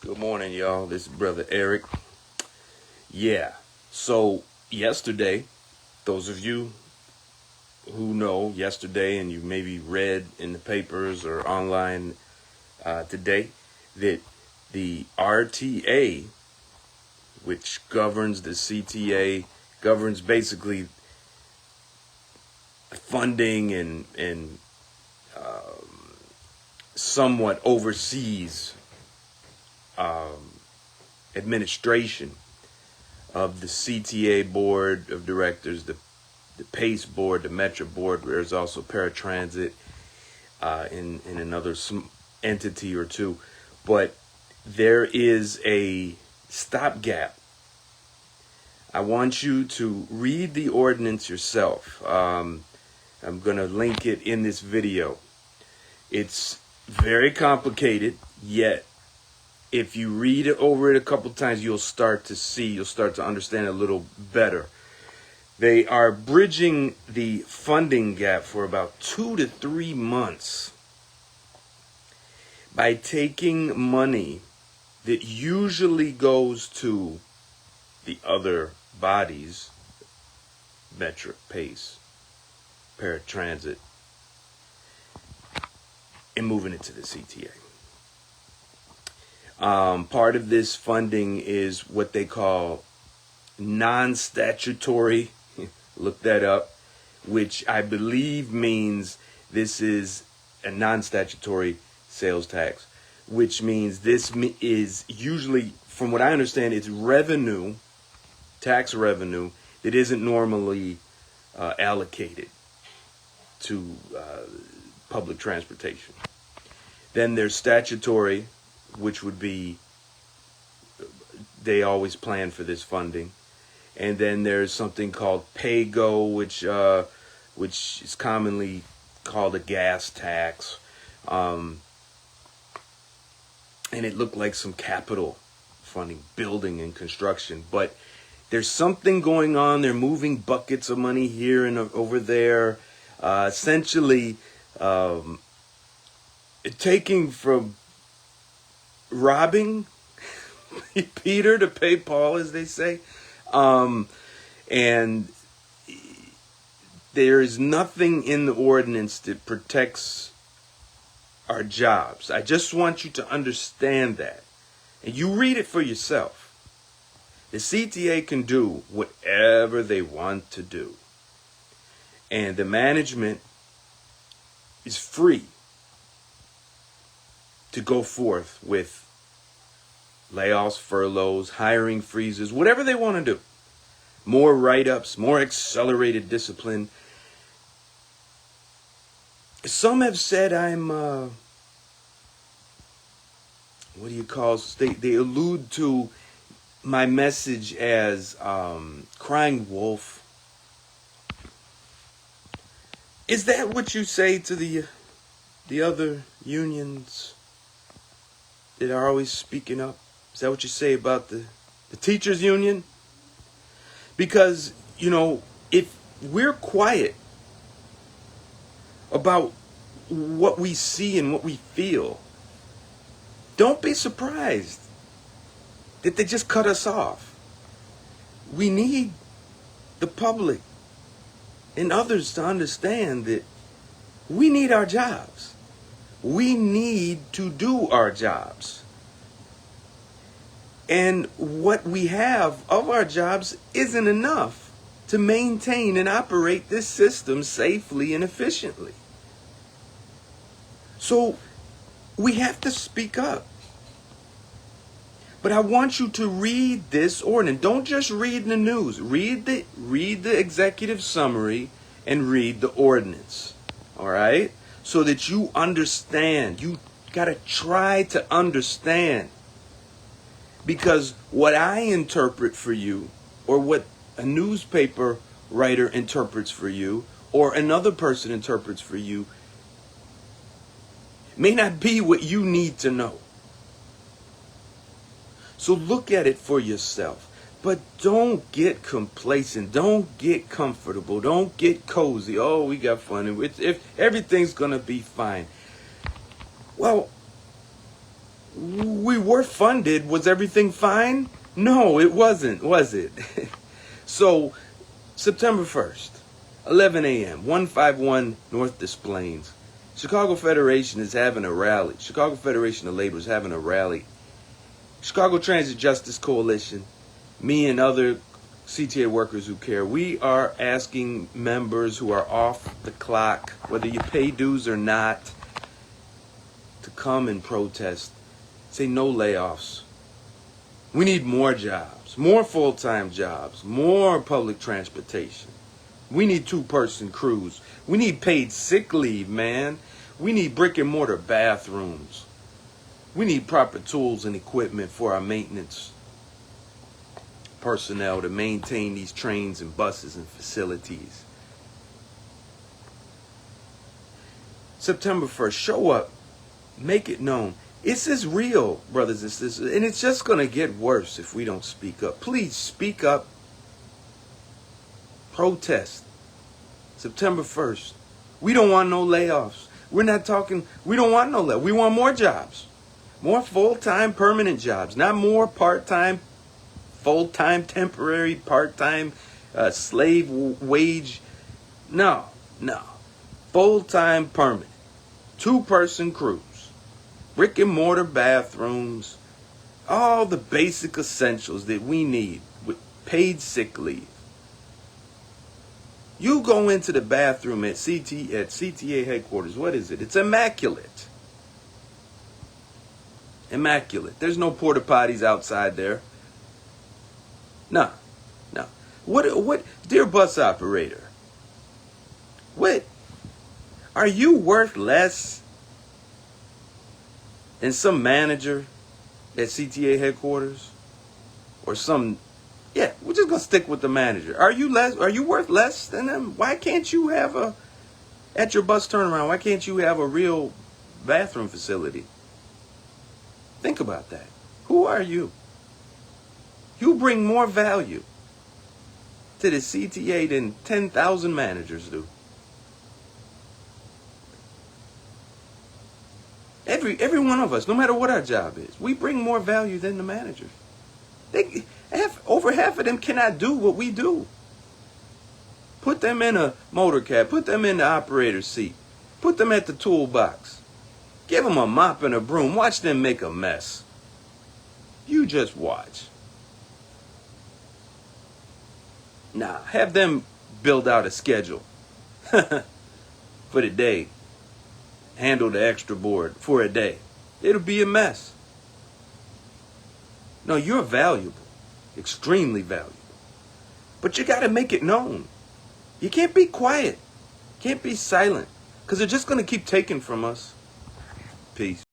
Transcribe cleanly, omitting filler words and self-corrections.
Good morning, y'all. This is Brother Eric. Yeah, so yesterday, those of you who know yesterday and you maybe read in the papers or online today that the RTA, which governs the CTA, governs basically funding and somewhat oversees administration of the CTA board of directors, the PACE board, the Metro board. There's also paratransit in another entity or two. But there is a stopgap. I want you to read the ordinance yourself. I'm going to link it in this video. It's very complicated, yet if you read it over it a couple times, you'll start to understand a little better. They are bridging the funding gap for about 2 to 3 months by taking money that usually goes to the other bodies, Metro, PACE, paratransit, and moving it to the CTA. Part of this funding is what they call non-statutory, look that up, which I believe means this is a non-statutory sales tax, which means this is usually, from what I understand, it's revenue, tax revenue, that isn't normally allocated to public transportation. Then there's statutory, which would be, they always plan for this funding. And then there's something called pay-go, which is commonly called a gas tax. And it looked like some capital funding, building and construction. But there's something going on. They're moving buckets of money here and over there. Essentially, taking from robbing Peter to pay Paul, as they say. And there is nothing in the ordinance that protects our jobs. I just want you to understand that. And you read it for yourself. The CTA can do whatever they want to do. And the management is free to go forth with layoffs, furloughs, hiring freezes, whatever they want to do. More write-ups, more accelerated discipline. Some have said I'm, they allude to my message as crying wolf. Is that what you say to the other unions that are always speaking up? Is that what you say about the teachers union? Because, if we're quiet about what we see and what we feel, don't be surprised that they just cut us off. We need the public and others to understand that we need our jobs. We need to do our jobs. And what we have of our jobs isn't enough to maintain and operate this system safely and efficiently. So we have to speak up. But I want you to read this ordinance. Don't just read the news. Read the executive summary and read the ordinance. All right? So that you understand. You got to try to understand. Because what I interpret for you, or what a newspaper writer interprets for you, or another person interprets for you, may not be what you need to know. So look at it for yourself. But don't get complacent. Don't get comfortable. Don't get cozy. Oh, we got fun. If everything's going to be fine. Well, We were funded. Was everything fine? No, it wasn't, was it? So, September 1st, 11 a.m., 151 North Des Plaines. Chicago Federation is having a rally. Chicago Federation of Labor is having a rally. Chicago Transit Justice Coalition, me and other CTA workers who care, we are asking members who are off the clock, whether you pay dues or not, to come and protest. Say no layoffs. We need more jobs, more full-time jobs, more public transportation. We need two-person crews. We need paid sick leave, man. We need brick and mortar bathrooms. We need proper tools and equipment for our maintenance personnel to maintain these trains and buses and facilities. September 1st, show up. Make it known. This is real, brothers and sisters, and it's just going to get worse if we don't speak up. Please speak up. Protest. September 1st. We don't want no layoffs. We don't want no layoffs. We want more jobs. More full-time permanent jobs, not more part-time, full-time, temporary, part-time, slave wage. No. Full-time permanent. Two-person crews. Brick and mortar bathrooms. All the basic essentials that we need with paid sick leave. You go into the bathroom at CTA headquarters. What is it? It's immaculate. Immaculate. There's no porta potties outside there. No. What, dear bus operator? What? Are you worth less than some manager at CTA headquarters? Or some, yeah, we're just gonna stick with the manager. Are you worth less than them? Why can't you have at your bus turnaround, why can't you have a real bathroom facility? Think about that. Who are you? You bring more value to the CTA than 10,000 managers do. Every one of us, no matter what our job is, we bring more value than the managers. Over half of them cannot do what we do. Put them in a motor cab. Put them in the operator's seat. Put them at the toolbox. Give them a mop and a broom. Watch them make a mess. You just watch. Nah, have them build out a schedule for the day. Handle the extra board for a day. It'll be a mess. No, you're valuable. Extremely valuable. But you got to make it known. You can't be quiet. Can't be silent. Because they're just going to keep taking from us. Peace.